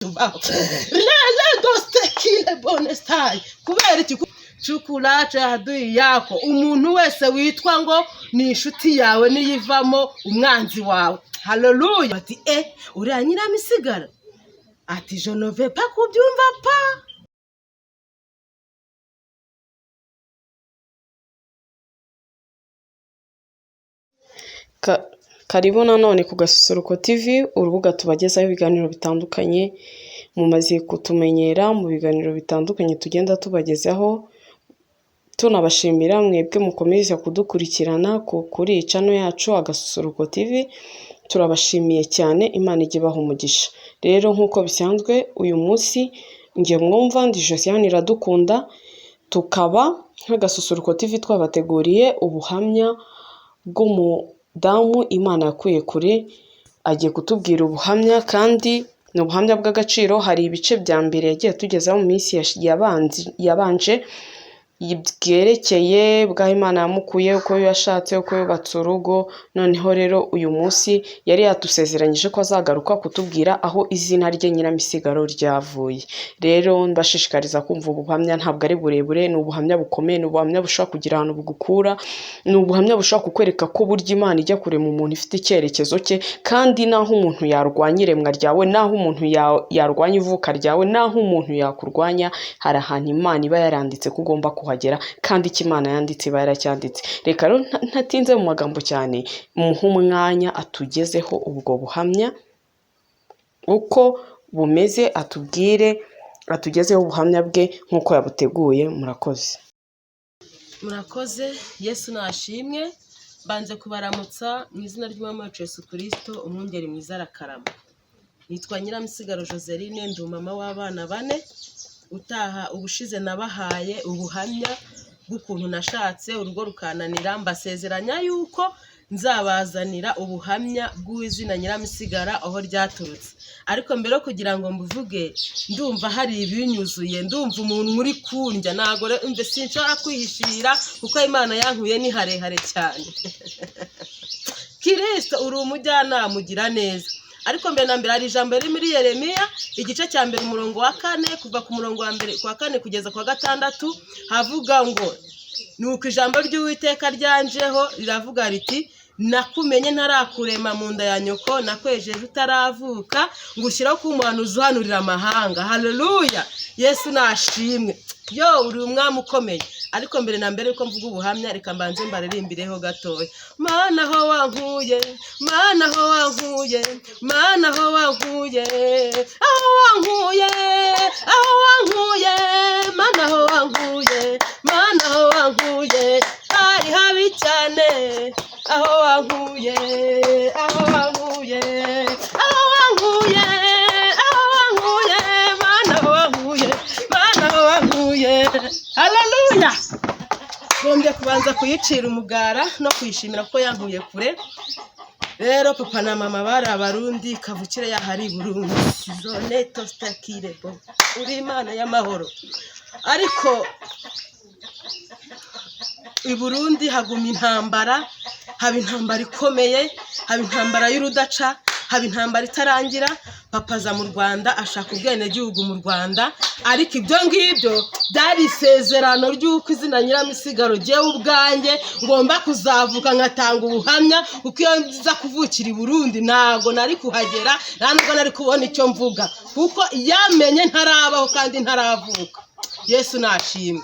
Lele dostekile bonestai kubera iki chukulacha hadui yako umuntu wese witwa ngo ni inshuti yawe niyivamo umwanzi wawe. Haleluya. Ati uriya Nyiramisigara ati je ne veux pas kubyumva pa. Karibu nanone ku Gasusuruko TV, urubuga tubagezaho ibiganiro bitandukanye. Mumaze kutumenyera mu biganiro bitandukanye tugenda tubagezaho. Tunabashimira mwebwe mukomeza kudukurikirana kuri channel yacu Agasusuruko TV. Turabashimiye cyane, Imana ijye ibaha umugisha. Rero nkuko bisanzwe uyu munsi ngiye mwumva ndi Josiane Iradukunda, tukaba nk'Agasusuruko TV twabateguriye ubuhamya bw'umudamu Imana yakuye kure. Agiye kutubwira ubuhamya kandi ni ubuhamya bw'agaciro. Hari ibice bya mbere yagiye tugezaho mu minsi yabanje bwerekeye bwa Imana yamukuye, uko yashatse, uko yubatse urugo. Noneho rero uyu munsi yari yatusezeranyije ko azagaruka kutubwira aho izina rye Nyiramisigaro ryavuye. Rero ndashishikariza kumva ubuhamya, ntabwo ari burebure, ni ubuhamya bukomeye, ni ubuhamya bushobora kugira ahantu bugukura, ni ubuhamya bushobora kukwereka ko burya Imana ijya kure mu muntu ifite icyerekezo cye, kandi naho umuntu yarwanya iremwa ryawe, naho umuntu yarwanya ivuka ryawe, naho umuntu yakurwanya, hari ahantu Imana iba yaranditse ko ugomba kuhagera, kandi icyo Imana yanditse iba yaracyanditse. Reka rero ntatinze mu magambo cyane, muhe umwanya atugezeho ubwo buhamya uko bumeze, atugezeho ubuhamya bwe nk'uko yabuteguye. Murakoze. Yesu nashimwe. Banze kubaramutsa mu izina ry'Umwami wacu Yesu Kristo, umwungeri mwiza arakarama. Nitwa Nyiramisigaro Joseline, ndi mama w'abana 4. Utaha ubushize nabahaye ubuhamya bw'ukuntu nashatse urugo rukananira, mbasezeranya yuko nzabazanira ubuhamya bw'izina Nyiramisigara aho ryaturutse. Ariko mbere yo kugira ngo mbuvuge, ndumva hari ibinyuzuye, ndumva umuntu muri kundya, nago mbe sinshobora kwihishira kuko Imana yankuye ni harehare cyane. Kristo uri umujyanama ugira neza. Ariko mbere na mbere hari ijambo riri muri Yeremiya igice cya mbere umurongo wa 4 kuva ku murongo wa mbere kwa 4 kugeza kwa 6 havuga ngo nuko ijambo ry'Uwiteka ryanjeho riravuga riti nakumenye ntarakurema mu nda ya nyoko, nakwejeje utaravuka, ngushyiraho ku muntu uzuhanurira amahanga. Haleluya. Yesu nashimwe. Yo uri umwami ukomeye. Ariko mbere na mbere uko mvuga ubuhamya, reka mbanze mbaririmbireho gatoya. Mana ho wankuye, Mana ho wankuye, Mana ho wankuye, aho wankuye, aho wankuye, Mana ho wankuye, Mana ho wankuye, hari habi cyane, aho wankuye, aho wankuye, aho wankuye, aho wankuye, Mana ho wankuye, Mana ho wankuye. Haleluya. Gombye kubanza kuyicira umugara no kwishimira ko yankuye kure. Rero papa na mama bari abarundi, kavukire yahari Burundi. Zone tostakire bo uri Imana y'amahoro. Ariko i Burundi haguma intambara, haba intambara ikomeye, haba intambara y'urudaca, haba intambara itarangira. Papa aza mu Rwanda ashaka ubwenegihugu mu Rwanda, ariko ibyo ngibyo byari isezerano ry'uko izina Nyiramisigaro jewe ubwanjye ngomba kuzavuka ngatanga ubuhamya, kuko iyo nza kuvukira i Burundi ntago nari kuhagera, ntabwo nari kubona icyo mvuga, kuko yamenye ntarabaho kandi ntaravuka. Yesu nashimwe.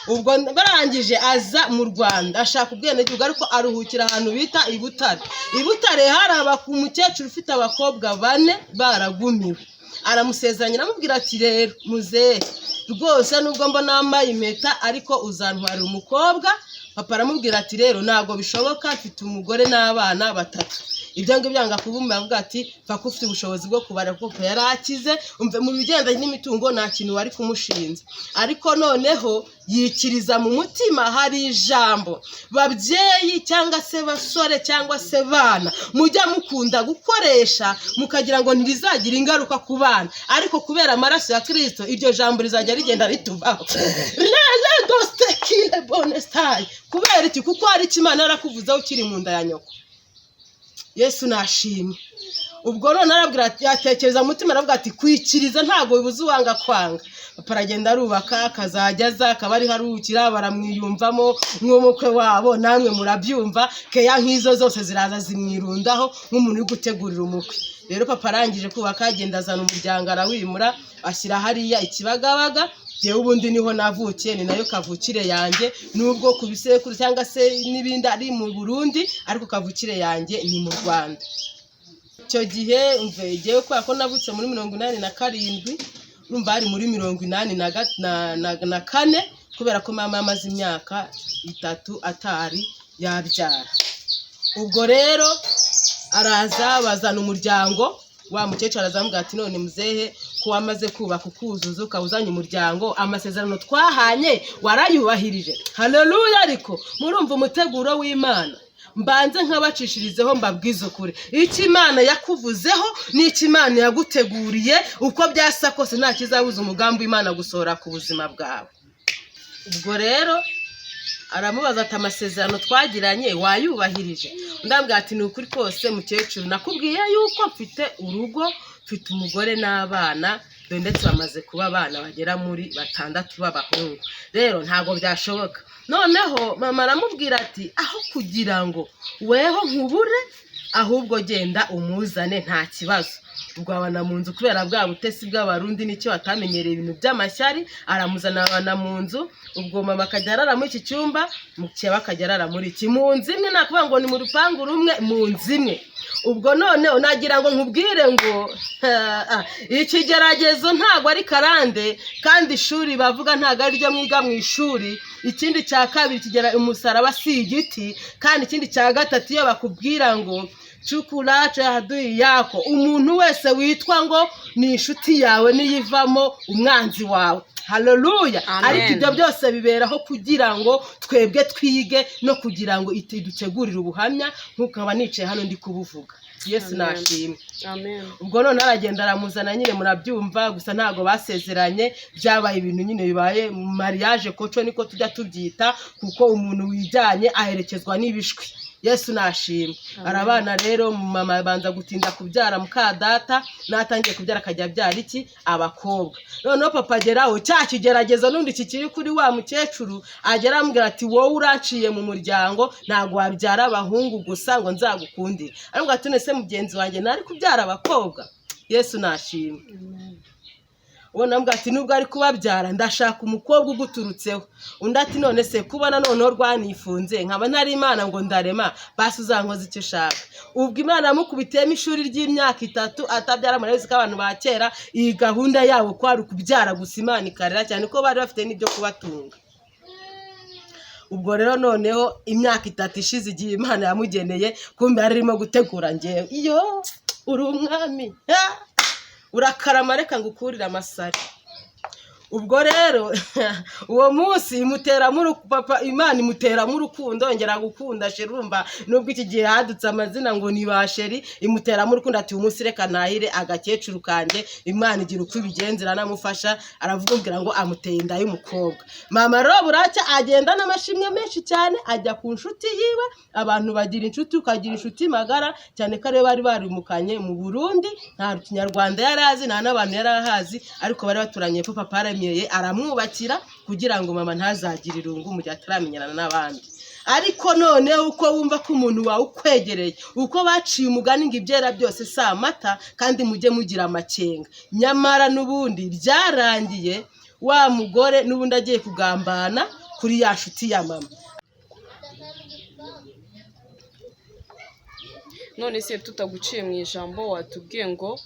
Ubwo barangije aza mu Rwanda ashaka ubwenegihugu, ariko aruhukira ahantu bita i Butare. I Butare hari umukecuru ufite abakobwa 4 baragumiwe. Aramusezeranya aramubwira ati rero muzehe rwose nubwo mbona nambaye impeta ariko uzantwarira umukobwa. Papa aramubwira ati rero ntago bishoboka, mfite umugore n'abana 3. Ibyo ngo byanga kubumba, avuga ati pfa ko ufite ubushobozi bwo kubara kuko yarakize, umve mu bigendanye n'imitungo nta kintu wari kumushinza. Ariko noneho yikiriza mu mutima hari ijambo, babyeyi cyangwa se basore cyangwa se bana mujya mukunda gukoresha mukagira ngo ntirizagira ingaruka ku bana, ariko kubera amaraso ya Kristo iryo jambo rizajya rigenda rituvaho. Lele dostekile bonestai kubera iki? Kuko hari Imana yarakuvuzaho ukiri mu nda ya nyoko. Yesu nashimye. ubwo none arabwira ati yatekereza mu mutima aravuga ati kwikiriza ntabwo bibuze uwanga kwanga. Papa aragenda arubaka akazajya aza akaba ari harukira baramwiyumvamo nk'umukwe wabo, namwe murabyumva keya nk'izo zose ziraza zimwirundaho nk'umuntu uri gutegurira umukwe. Rero papa arangije kubaka agenda azana umuryango arawimura ashyira hariya Ikibagabaga. Jewe ubundi niho navukiye, ni nayo kavukire yanjye, nubwo ku bisekuru cyangwa se n'ibindi ari mu Burundi, ariko kavukire yanjye ni mu Rwanda. Icyo gihe jewe kubera ko navutse muri 87, urumva ari muri 84 kubera ko mama amaze imyaka 3 atari yabyara. Ubwo rero araza bazana umuryango, wa mukecuru arazambwira ati none muzehe ko wamaze kubaka ukuzuza ukawuzanye umuryango, amasezerano twahanye warayubahirije. Haleluya! Ariko murumva umuteguro w'Imana, mbanze nkabacishirizeho mbabwize ukuri, iki Imana yakuvuzeho n'iki Imana yaguteguriye, uko byasa kose nta kizabuza umugambi Imana gusohora ku buzima bwawe. Ubwo rero aramubaza ati amasezerano twagiranye wayubahirije? Ndambwira ati ni ukuri kose mukecuru, nakubwiye yuko mfite urugo, mfite umugore n'abana, ndetse bamaze kuba abana bagera muri 6 b'abahungu. Rero ntago byashoboka. Noneho mama aramubwira ati aho kugira ngo weho nkubure, ahubwo genda umuzane nta kibazo. Ubwo abana mu nzu kubera bwa butesi bw'abarundi nicyo atamenyereye ibintu by'amashyari, aramuzana abana mu nzu. Ubwo mama akajya arara muri iki cyumba, mukeba akajya arara muri iki, mu nzu imwe, nakuvuga ngo ni mu rupangu rumwe, mu nzu imwe. Ubwo none nagira ngo nkubwire ngo ikigeragezo ntago ari karande, kandi ishuri bavuga ntago ari ryo mwiga mu ishuri. Ikindi cya kabiri kigera umusaraba si igiti, kandi ikindi cya gatatu iyo bakubwira ngo chukulacho hadui yako, umuntu wese witwa ngo ni inshuti yawe niyivamo umwanzi wawe. Haleluya! Ariko ibyo byose biberaho kugira ngo twebwe twige no kugira ngo dutegurire ubuhamya, nk'ukaba nicaye hano ndi kubuvuga. Yesu nashimwe. Amen. Ubwo none aragenda aramuzana, nyine murabyumva, gusa ntago basezeranye, byabaye ibintu nyine bibaye mariage koco niko tujya tubyita, kuko umuntu wijyanye aherekezwa n'ibishwi. Yesu nashimwe. Arabana rero mama banza gutinda kubyara mukadata, natangiye kubyara akajya byara iki abakobwa. Noneho papa ageraho cya kigeragezo n'undi kikiri kuri wa mukecuru, agera amubwira ati wowe uraciye mu muryango, ntago wabyara abahungu gusa ngo nzagukundire. Arambwira ati nese mugenzi wanjye nari kubyara abakobwa. Yesu nashimwe. Ubona mbwa ati nubwo ari kubabyara ndashaka umukobwa uguturutseho. Undi ati none se kubona noneho rwanifunze nkaba ntari Imana ngo ndarema, basi uzankoze icyo ushaka. Ubwo Imana yamukubitiyemo ishuri ry'imyaka 3 atabyara. Murabizi ko abantu ba kera iyi gahunda yabo kwari ukubyara gusa, Imana ikarera cyane ko bari bafite n'ibyo kubatunga. Ubwo rero noneho imyaka 3 ishize igihe Imana yamugeneye, kumbe arimo gutegura ngewe. Iyo uri umwami urakarama, reka ngukurira amasari. Ubwo rero uwo munsi imuteramo papa, Imana imuteramo urukundo, ngera gukunda Sherumba. Nubwo iki gihe hadutse amazina ngo ni ba Sheri, imuteramo urukundo ati umunsi reka nahire agakecuru kanje. Imana igira uko ibigenzera namufasha, aravuga ngo amuteye inda y'umukobwa. Mama rero buracya agenda n'amashimwe menshi cyane, ajya ku nshuti yiwe. Abantu bagira inshuti, ukagira inshuti magara cyane ko bari barimukanye mu Burundi, nta Kinyarwanda yarazi, nta n'abantu yarahazi, ariko bari baturanye. Papa aramwubakira kugira ngo mama ntazagire irungu mu gihe ataramenyana n'abandi. Ariko none uko wumva ko umuntu wawe ukwegereye, uko baciye umugani ngo ibyera byose si amata, kandi mujye mugira amakenga. Nyamara n'ubundi byarangiye wa mugore n'ubundi agiye kugambana kuri ya nshuti ya mama. None se tutaguciye mu ijambo, watubwiye ngo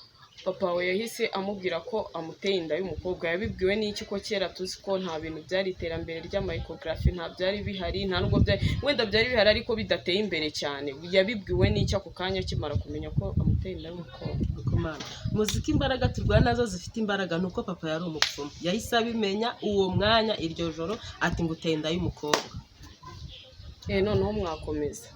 papa we yahise amubwira ko amuteye inda y'umukobwa. Yabibwiwe n'iki ko kera tuzi ko nta bintu byari iterambere ry'amayikogarafi, nta byari bihari, nta nubwo wenda byari bihari ariko bidateye imbere cyane. Yabibwiwe n'iki ako kanya akimara kumenya ko amuteye inda y'umukobwa? Muziki imbaraga turwana nazo zifite imbaraga, nuko papa yari umupfumu. Yahise abimenya uwo mwanya, iryo joro, ati nguteye inda y'umukobwa. Noneho mwakomeza.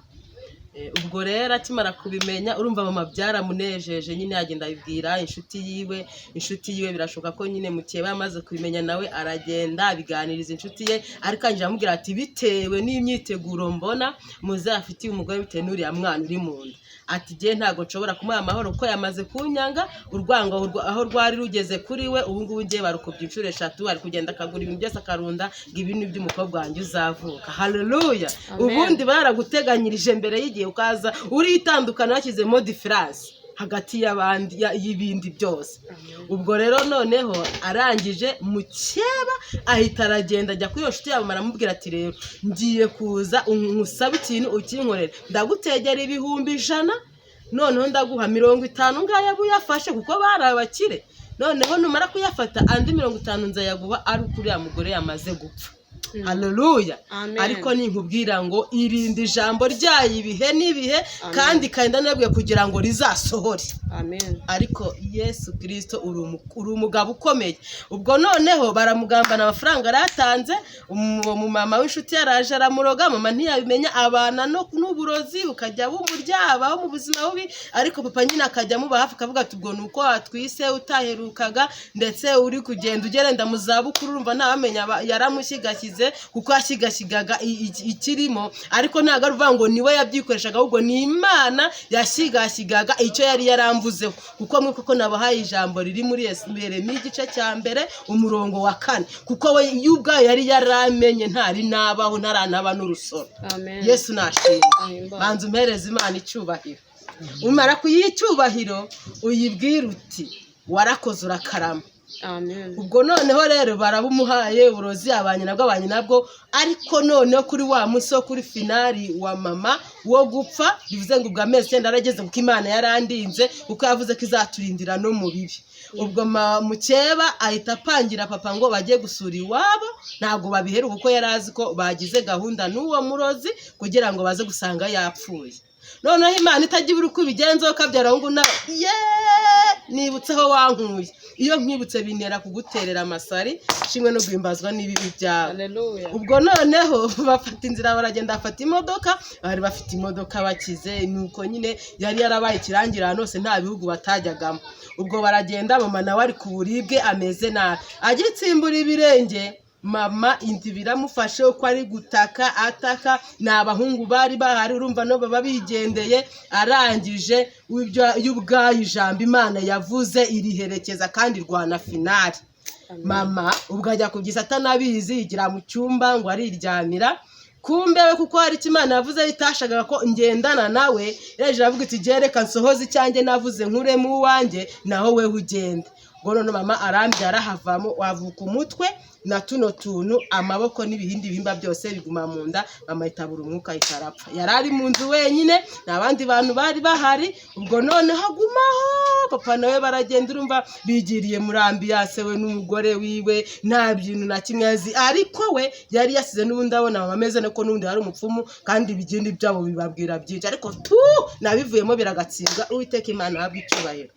ubwo rero akimara kubimenya urumva mama byaramunejeje nyine yagenda abibwira inshuti yiwe birashoboka ko nyine mukeba yamaze kubimenya nawe aragenda abiganiriza inshuti ye ariko anjye amubwira ati bitewe n'imyiteguro mbona muzafitiye umugore bitewe n'uriya mwana uri mu nda ati je ntago nshobora kumuha amahoro ko yamaze kunyanga urwango aho rwari rugeze kuri we ubu ngubu ngiye barukubye inshuro 3 ari kugenda akagura ibintu byose akarunda ngo ibintu by'umukobwa wanjye uzavuka haleluya ubundi baraguteganyirije mbere y'igihe ukaza uri itandukana washyizemo difference hagati y'abandi y'ibindi byose ubwo rero noneho arangije mukeba ahita aragenda ajya kuri yo nshuti yabo maramubwira ati rero ngiye kuza umusaba ikintu ukinkorera ndagutegera 100 noneho ndaguha 50 ngaya buyafashe kuko barabakire noneho numara kuyafata andi 50 nzayaguha ari kuri ya mugore yamaze gupfa haleluya ariko ninkubwira ngo irinde ijambo ryayo ibihe n'ibihe kandi kandi nabwiye kugira ngo rizasohore ariko Yesu Kristo uri umugabo ukomeye ubwo noneho baramugambana amafaranga aratanze umumama w'inshuti yaraje aramuroga mama ntiyabimenya abana n'uburozi ukajya bumuryaba mu buzima bubi ariko papa nyine akajya muba hafi akavuga ati ubwo nuko watwise utaherukaga ndetse uri kugenda ugerenda mu zabukuru urumva ntabamenya yaramushyigashyize kuko yashigashyigaga ikirimo ariko ntago aruvuga ngo niwe yabyikoreshaga ahubwo ni Imana yashigashyigaga icyo yari yaramvuzeho kuko mwe koko nabahaye ijambo riri muri Yeremiya igice cya mbere umurongo wa 4 kuko we yubwa yari yaramenye ntari nabaho ntaranaba n'urusoro Yesu nashimye banza umpereze Imana icyubahiro umara kuyicyubahiro uyibwira uti warakoze urakarama ubwo noneho rero barabumuhaye uburozi abanye nabwo ariko noneho kuri wa munsi wo kuri finali wa mama wo gupfa bivuze ngo ubwo amezi 9 arageze kuko Imana yarandinze kuko yavuze ko izaturindira no mu bibi ubwo mukeba ahita apangira papa ngo bagiye gusura iwabo ntago babiheruka kuko yarazi ko bagize gahunda n'uwo murozi kugira ngo baze gusanga yapfuye noneho Imana itagira uko ibigenza ukabyara ngo nibutseho wankuye iyo nkibutse bintera kuguterera amasari shimwe no guhimbazwa n'ibibi byawe ubwo noneho bafata inzira baragenda bafata imodoka bari bafite imodoka bakize nuko nyine yari yarabaye ikirangira hose nta bihugu batajyagamo ubwo baragenda mama nawe ari ku buribwe ameze nabi agitsimbura ibirenge mama indi biramufashe uko ari gutaka ataka n'abahungu bari bahari urumva no baba bigendeye arangije y'ubwayo ijambo Imana yavuze iriherekeza kandi rwana finali mama ubwo ajya kugisata nabizi igira mu cyumba ngo ariryamira kumbewe kuko hari Imana yavuze itashagaga ko ngendana nawe yaje avuga iti gereka nsohoze icyanjye navuze nkure mu wanjye naho we ugende ngo none mama arambyara havamo wavuka umutwe na tuno tuntu amaboko n'ibihindi bimba byose biguma mu nda mama itabura umwuka itarapfa yarari mu nzu wenyine nabandi bantu bari bahari ubwo none hagumaho papa nawe baragenda urumva bigiriye muri ambiance we n'umugore wiwe nta bintu na kimwe azi ariko we yari yasize n'ubundi abona mama ameze nako n'undi hari umupfumu kandi bigindi byabo bibabwira byinshi ariko nabivuyemo biragatsindwa Uwiteka Imana yabicyubahiro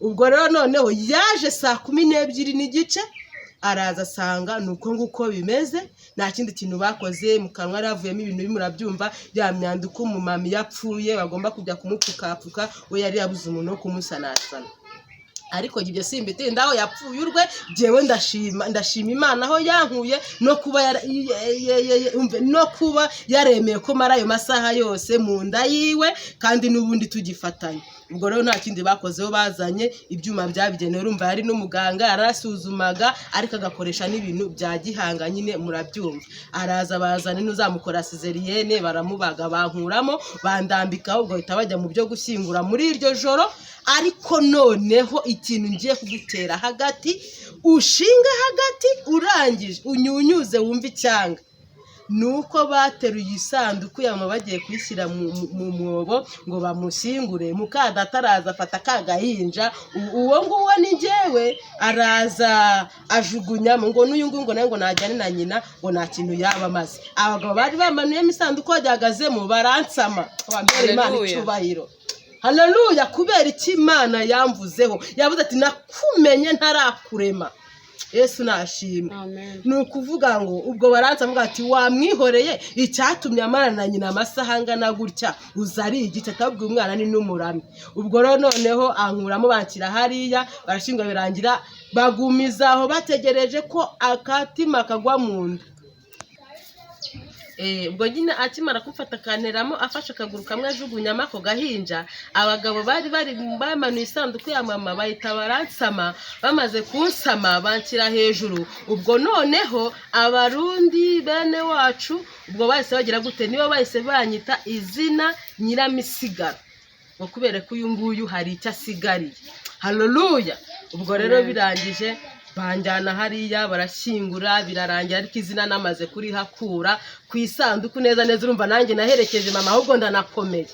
ubwo rero noneho yaje saa 12 n'igice araza asanga nuko nguko bimeze nta kindi kintu bakoze mu kanwa aravuyemo ibintu bimurabyumva ya myandiko umumami yapfuye bagomba kujya kumupfukapfuka we yari yabuze umuntu wo kumusanasana ariko ibyo simbitindaho yapfuye urwe jewe ndashima Imana aho yankuye no kuba yaremeye ko mara ayo masaha yose mu nda yiwe kandi n'ubundi tugifatanye ubwo rero nta kindi bakozeho bazanye ibyuma byabigenewe urumva yari n'umuganga yarasuzumaga ariko agakoresha n'ibintu bya gihanga nyine murabyumva araza bazana n'uzamukora cesarienne baramubaga bankuramo bandambikaho ubwo hita bajya mu byo gushyingura muri iryo joro ariko noneho ikintu ngiye kugutera hagati ushinga hagati urangije unyunyuze wumva icyanga nuko bateruye isanduku yama bagiye kwishyira mu mwobo ngo bamushyingure mukadata araza afata kagahinja uwo nguwo ni njyewe araza ajugunyamo ngo n'uyu nguyu ngo nawe ngo najyane na nyina ngo nta kintu yaba amaze abagabo bari bamanuyemo isanduku bagihagazemo baransama wambere Imana icyubahiro haleluya kubera iki Imana yamvuzeho yavuze ati nakumenye ntarakurema Yesu nashimwe. Amen. Ni ukuvuga ngo ubwo baransamuga ati wamwihoreye icyatumye amarana nyina amasaha angana gutya uza ari igice atabwiye umwana ni n'umurami. Ubwo rero noneho ankuramo banshyira hariya barashinga birangira bagumizaho bategereje ko akatima kagwa mu nda. Ubwo nyine akimara kumfata akanteramo afashe akaguru kamwe ajugunyamo ako gahinja, abagabo bari bamanuye isanduku ya mama bahita baransama, bamaze kunsama banshyira hejuru. Ubwo noneho abarundi bene wacu ubwo bahise bagira gute, nibo bahise banyita izina Nyiramisigaro, ngo kubera ko uyu nguyu hari icyo asigariye. Haleluya. Ubwo rero birangije banjyana hariya barashyingura birarangira, ariko izina namaze kurihakura ku isanduku neza neza. Urumva nanjye naherekeje mama, ahubwo ndanakomeye,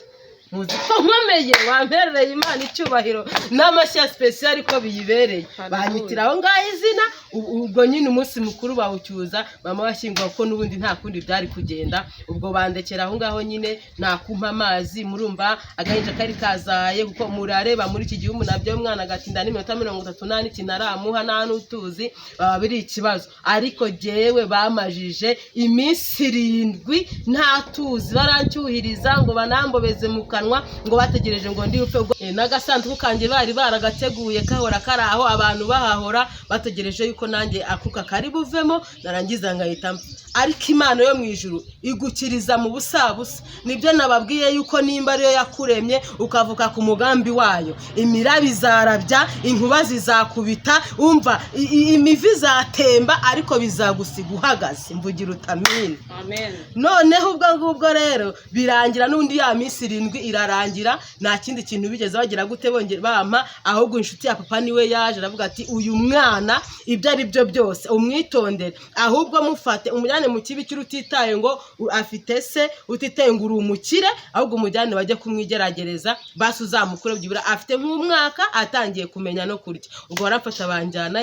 muzi ko nkomeye, wamperereye Imana icyubahiro n'amashya special ariko biyibereye. Banyitira aho ngaho izina. Ubwo nyine umunsi mukuru bawucyuza, mama washyingura ko n'ubundi nta kundi byari kugenda. Ubwo bandekera aho ngaho nyine nakumpa amazi. Murumva agahinja kari kazaye, kuko murareba muri iki gihe umunabyo umwana agatinda n'iminota 38 kinaramuha nta n'utuzi, baba biri ikibazo. Ariko jewe bamajije iminsi 7 nta tuzi, barancyuhiriza ngo banambobeze mu kanwa, ngo bategereje ngo ndi upfe. N'agasanduku kanjye bari baragateguye kahora kari aho, abantu bahahora bategereje yuko nanjye akuka kari buvemo, narangiza ngahita. Ariko Imana yo mu ijuru igukiriza mu busabusa. Nibyo nababwiye yuko nimba ariyo yakuremye ukavuka ku mugambi wayo, imirabi zarabya, inkuba zizakubita, umva imivi zatemba, ariko bizagusiga uhagaze. Mvugira utamini. Amen. Noneho ubwo ngubwo rero birangira n'undi ya minsi 7 irarangira, nta kindi kintu bigeze bagira gute bongera bampa, ahubwo inshuti ya papa niwe yaje aravuga ati uyu mwana ibyo ari byo byose umwitondere, ahubwo mufate umujyane mu kibi cy'urutitaye ngo afite se, utitaye ngo uri umukire, ahubwo umujyane bajye kumwigeragereza basi uzamukure byibura afite nk'umwaka atangiye kumenya no kurya. Ubwo barafata banjyana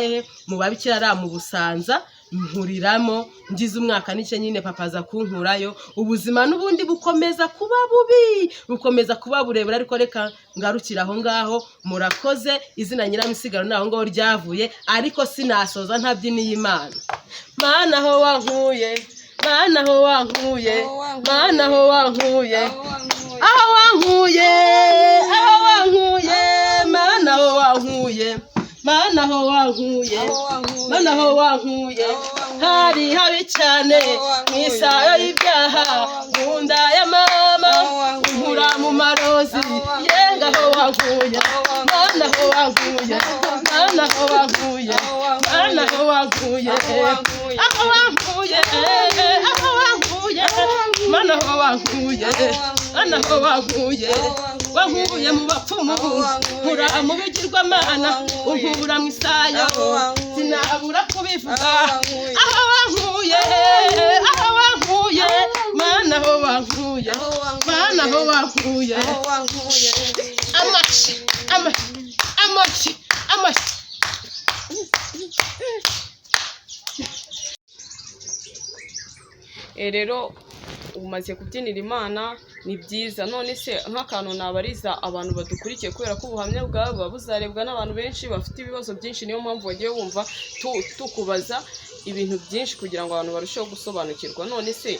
mu babikira ara mu Busanza, nkuriramo ngize umwaka n'ice nyine papa aza kunkurayo. Ubuzima n'ubundi bukomeza kuba bubi, bukomeza kuba burebera, ariko reka ngarukira aho ngaho. Murakoze. Izina Nyiramisigaro naho ngaho ryavuye, ariko sinasoza ntabyiniye Imana. Mana ho wankuye, Mana ho wankuye, Mana ho wankuye, aho wankuye, aho wankuye, Mana ho wankuye, Mana ho wankuye, Mana ho wankuye. Hari habi cyane mu isayo y'ibyaha, nkunda ya mama nkura mu marozi, yenga ho wankuye, Mana ho wankuye, Mana ho wankuye, Mana ho wankuye, aho wankuye, aho wankuye, Mana ho wankuye, Mana ho wankuye. Wankuye mu bapfumu, nkura mu bigirwamana, unkura mu isayo, sinabura kubivuga. Aho wankuye, aho wankuye, Mana ho wankuye, Mana ho wankuye. Amashi, amashi, amashi, amashi. Rero umaze kubyinira Imana ni byiza. None se nk'akantu nabariza abantu badukurikiye, kubera ko ubuhamya bwawe buba buzarebwa n'abantu benshi bafite ibibazo byinshi, niyo mpamvu bagiye bumva tukubaza ibintu byinshi kugira ngo abantu barusheho gusobanukirwa. None se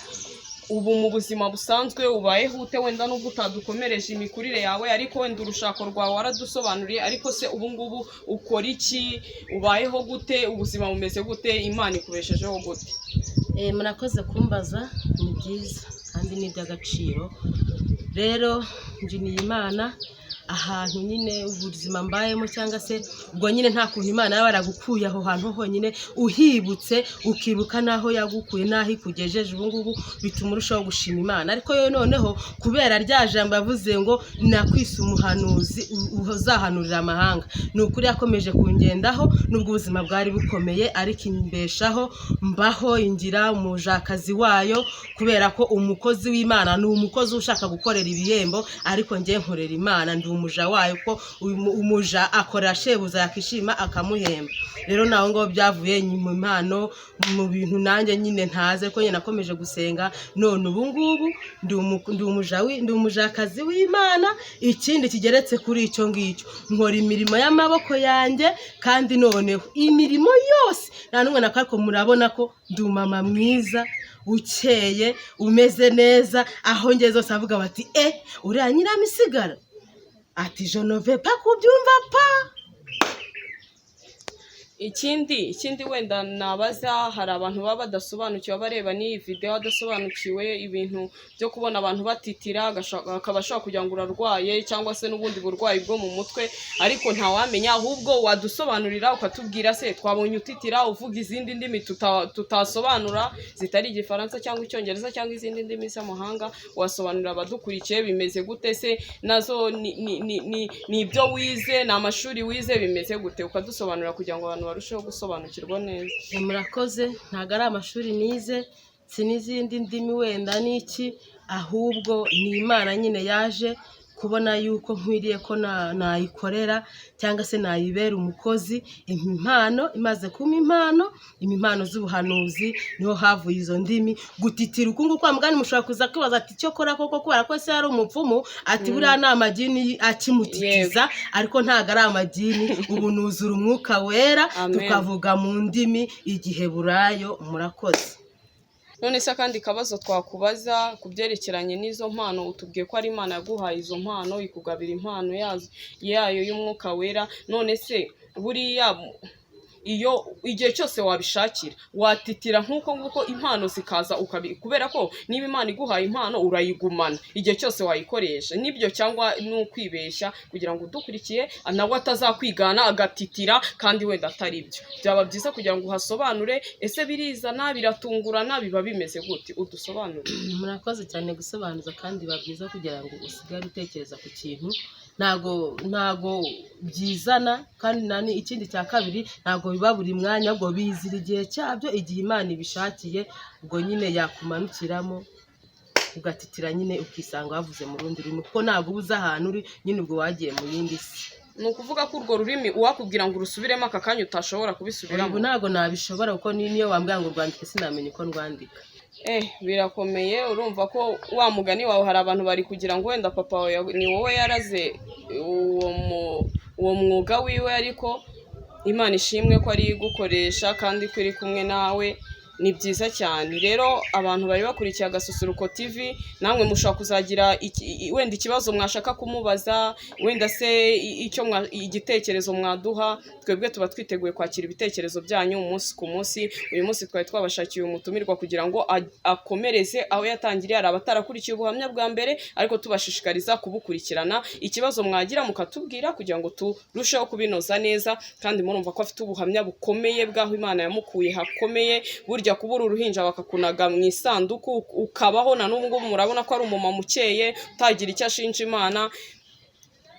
ubu mu buzima busanzwe ubayeho ute? Wenda nubwo utadukomereje imikurire yawe, ariko wenda urushako rwawe waradusobanuriye, ariko se ubu ngubu ukora iki? Ubayeho gute? Ubuzima bumeze gute? Imana ikubeshejeho gute? Murakoze kumbaza, ni byiza kandi ni iby'agaciro. Rero njiniye Imana ahantu nyine ubuzima mbayemo, cyangwa se ubwo nyine nta kuntu Imana yaba yaragukuye aho hantu honyine uhibutse ukibuka naho yagukuye naho ikugejeje. Ubu ngubu bituma urushaho gushima Imana. Ariko yo noneho kubera rya jambo yavuze ngo nakwise umuhanuzi uzahanurira amahanga, ni ukuri yakomeje kungendaho nubwo ubuzima bwari bukomeye, ariko imbeshaho mbaho ingira umujakazi wayo, kubera ko umukozi w'Imana ni umukozi ushaka gukorera ibihembo, ariko njye nkorera Imana. Ndi umuja wayo ko umuja akora shebuza yakishima akamuhemba. Rero naho ngo byavuye mu impano mu bintu nanjye nyine ntaze ko nyine nakomeje gusenga, none ubu ngubu ndi umujakazi w'Imana. Ikindi kigeretse kuri icyo ngicyo, nkora imirimo y'amaboko yanjye, kandi noneho imirimo yose nta n'umwe nakariko murabona ko ndi umama mwiza ukeye umeze neza, aho ngeze zose avuga bati uriya Nyiramisigaro ati je ne veux pas kubyumva pa. Ikindi wenda nabaza, hari abantu baba badasobanukiwe bareba n'iyi video badasobanukiwe ibintu byo kubona abantu batitira, akaba ashobora kugira ngo urarwaye cyangwa se n'ubundi burwayi bwo mu mutwe, ariko ntawamenya. Ahubwo wadusobanurira ukatubwira se twabonye utitira uvuga izindi ndimi tutasobanura zitari Igifaransa cyangwa Icyongereza cyangwa izindi ndimi z'amahanga, wasobanurira abadukurikiye bimeze gute se, nazo ni ibyo wize, ni amashuri wize, bimeze gute, ukadusobanurira kugira ngo abantu barusheho gusobanukirwa neza. Murakoze. Ntago ari amashuri nize, si n'izindi ndimi wenda n'iki, ahubwo ni Imana nyine yaje kubona yuko nkwiriye ko nayikorera cyangwa se nayibera umukozi. Impano imaze kuma impano z'ubuhanuzi, niho havuye izo ndimi. Gutitira ukungu kwa mugani mushobora kuza kwibaza ati cyo kora koko kubera ko se ari umupfumu, ati buriya ni amagini akimutikiza, ariko ntago ari amagini. Ubu nuzura umwuka wera, tukavuga mu ndimi Igiheburayo. Murakoze. None se akandi kabazo twakubaza ku byerekeranye n'izo mpano, utubwiye ko ari Imana yaguhaye izo mpano, ikugabira impano yayo y'umwuka wera. None se buriya iyo igihe cyose wabishakira watitira nk'uko nguko impano zikaza kubera ko niba Imana iguhaye impano urayigumana igihe cyose wayikoresha, nibyo cyangwa n'ukwibeshya kugira ngo udukurikiye nawe atazakwigana agatitira kandi wenda atari byo. Byaba byiza kugira ngo uhasobanure, ese birizana biratungurana biba bimeze gute, udusobanure. Murakoze cyane gusobanuza, kandi biba byiza kugira ngo usigare utekereza ku kintu. Ntago byizana, kandi ikindi cya kabiri ntago biba buri mwanya, ubwo bizira igihe cyabyo, igihe Imana ibishakiye, ubwo nyine yakumanukiramo ugatitira nyine ukisanga wavuze mu rundi rurimi, kuko ntago ubuze ahantu uri, nyine ubwo wagiye mu yindi si. Ni ukuvuga ko urwo rurimi uwakubwira ngo urusubiremo aka kanya utashobora kubisubiramo. Ubu ntago nabishobora, kuko niyo wambwira ngo urwandike sinamenye uko ndwandika. Birakomeye. Urumva ko wa mugani wawe hari abantu bari kugira ngo wenda papa wawe ni wowe yaraze uwo mwuga wiwe, ariko Imana ishimwe ko ari gukoresha kandi ko iri kumwe nawe. Ni byiza cyane. Rero abantu bari bakurikiye Agasusuruko TV, namwe mushobora kuzagira wenda ikibazo mwashaka kumubaza, wenda se igitekerezo mwaduha. Twebwe tuba twiteguye kwakira ibitekerezo byanyu umunsi ku munsi. Uyu munsi twari twabashakiye umutumirwa kugira ngo akomereze aho yatangiriye. Hari abatarakurikiye ubuhamya bwa mbere, ariko tubashishikariza kubukurikirana. Ikibazo mwagira mukatubwira kugira ngo turusheho kubinoza neza, kandi murumva ko afite ubuhamya bukomeye bw'aho Imana yamukuye hakomeye. Burya kubura uruhinja bakakunaga mu isanduku ukabaho, na n'ubwo murabona ko ari umumama ukeye utagira icyo ashinja Imana.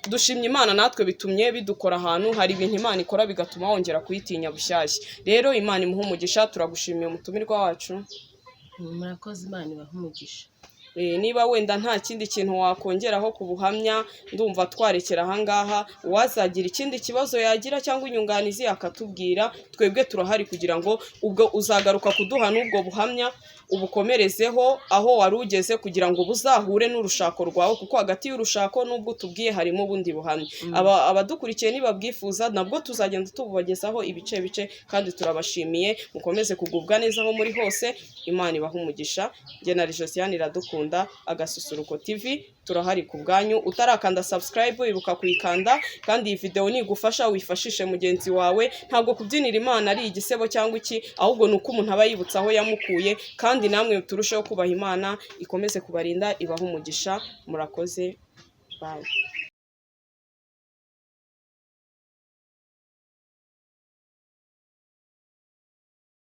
Dushimye Imana, natwe bitumye bidukora ahantu hari ibintu Imana ikora bigatuma wongera kuyitinya bushyashya. Rero Imana imuhe umugisha. Turagushimiye umutumirwa wacu. Murakoze. Imana ibahe umugisha. Niba wenda nta kindi kintu wakongeraho ku buhamya, ndumva twarekera ahangaha. Uwazagira ikindi kibazo yagira cyangwa inyunganizi akatubwira, twebwe turahari kugira ngo ubwo uzagaruka kuduha n'ubwo buhamya ubukomerezeho aho wari ugeze, kugira ngo buzahure n'urushako rwawe, kuko hagati y'urushako n'ubwo tubwiye harimo ubundi buhamya. Abadukurikiye nibabwifuza nabwo tuzagenda tububagezaho ibice bice, kandi turabashimiye. Mukomeze kugubwa neza aho muri hose. Imana ibahe umugisha. Jye na Josiane Iradukunda, Agasusuruko TV turahari ku bwanyu. Utarakanda subscribe wibuka kuyikanda, kandi iyi video nigufasha wifashishe mugenzi wawe. Ntabwo kubyinira Imana ari igisebo cyangwa iki, ahubwo nuko umuntu aba yibutsa aho yamukuye. Kandi namwe turusheho kubaha Imana, ikomeze kubarinda, ibahe umugisha. Murakoze. Bye.